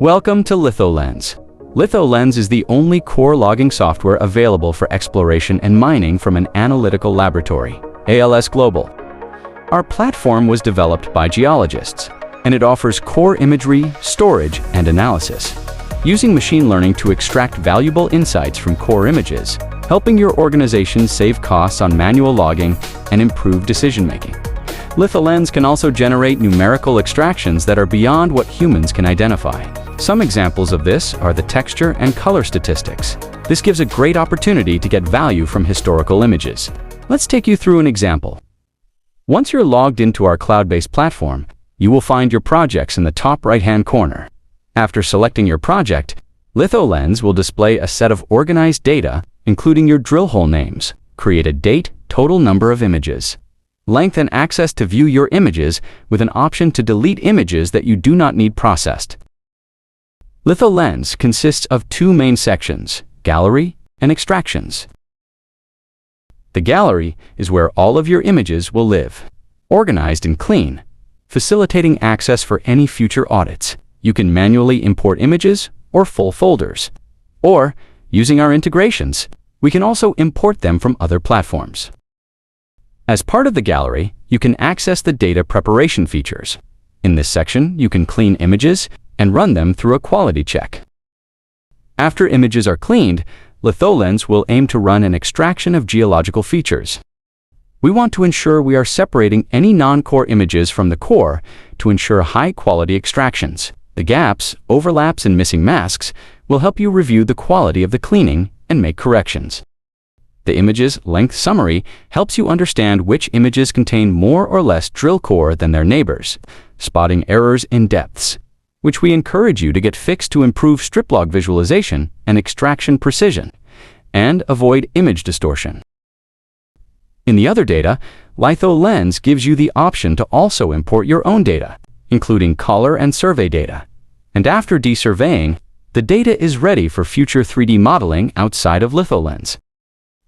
Welcome to Litholens. Litholens is the only core logging software available for exploration and mining from an analytical laboratory, ALS Global. Our platform was developed by geologists, and it offers core imagery, storage, and analysis, using machine learning to extract valuable insights from core images, helping your organization save costs on manual logging and improve decision-making. Litholens can also generate numerical extractions that are beyond what humans can identify. Some examples of this are the texture and color statistics. This gives a great opportunity to get value from historical images. Let's take you through an example. Once you're logged into our cloud-based platform, you will find your projects in the top right-hand corner. After selecting your project, Litholens will display a set of organized data, including your drill hole names, created date, total number of images, length, and access to view your images with an option to delete images that you do not need processed. Litholens consists of two main sections, gallery and extractions. The gallery is where all of your images will live, organized and clean, facilitating access for any future audits. You can manually import images or full folders, or, using our integrations, we can also import them from other platforms. As part of the gallery, you can access the data preparation features. In this section, you can clean images and run them through a quality check. After images are cleaned, Litholens will aim to run an extraction of geological features. We want to ensure we are separating any non-core images from the core to ensure high-quality extractions. The gaps, overlaps, and missing masks will help you review the quality of the cleaning and make corrections. The image's length summary helps you understand which images contain more or less drill core than their neighbors, spotting errors in depths, which we encourage you to get fixed to improve strip log visualization and extraction precision, and avoid image distortion. In the other data, Litholens gives you the option to also import your own data, including color and survey data. And after desurveying, the data is ready for future 3D modeling outside of Litholens.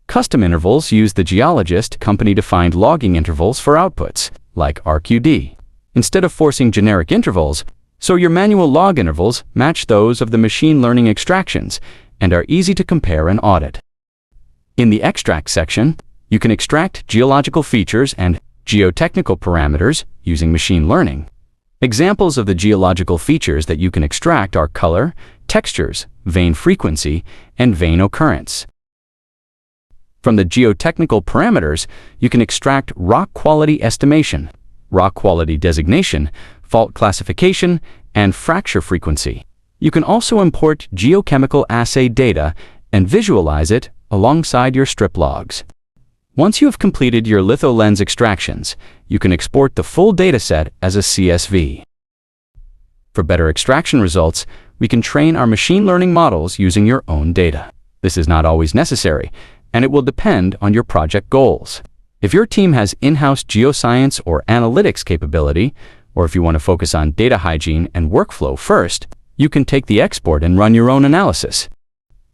Custom intervals use the geologist company-defined logging intervals for outputs, like RQD, instead of forcing generic intervals, so your manual log intervals match those of the machine learning extractions and are easy to compare and audit. In the extract section, you can extract geological features and geotechnical parameters using machine learning. Examples of the geological features that you can extract are color, textures, vein frequency, and vein occurrence. From the geotechnical parameters, you can extract rock quality estimation, rock quality designation, fault classification, and fracture frequency. You can also import geochemical assay data and visualize it alongside your strip logs. Once you have completed your Litholens extractions, you can export the full dataset as a CSV. For better extraction results, we can train our machine learning models using your own data. This is not always necessary, and it will depend on your project goals. If your team has in-house geoscience or analytics capability, or if you want to focus on data hygiene and workflow first, you can take the export and run your own analysis.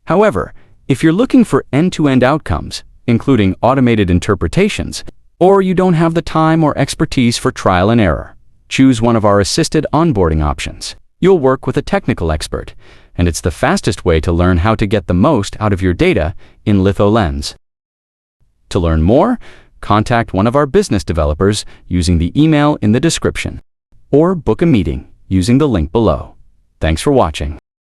However, if you're looking for end-to-end outcomes, including automated interpretations, or you don't have the time or expertise for trial and error, choose one of our assisted onboarding options. You'll work with a technical expert, and it's the fastest way to learn how to get the most out of your data in Litholens. To learn more, contact one of our business developers using the email in the description, or book a meeting using the link below. Thanks for watching.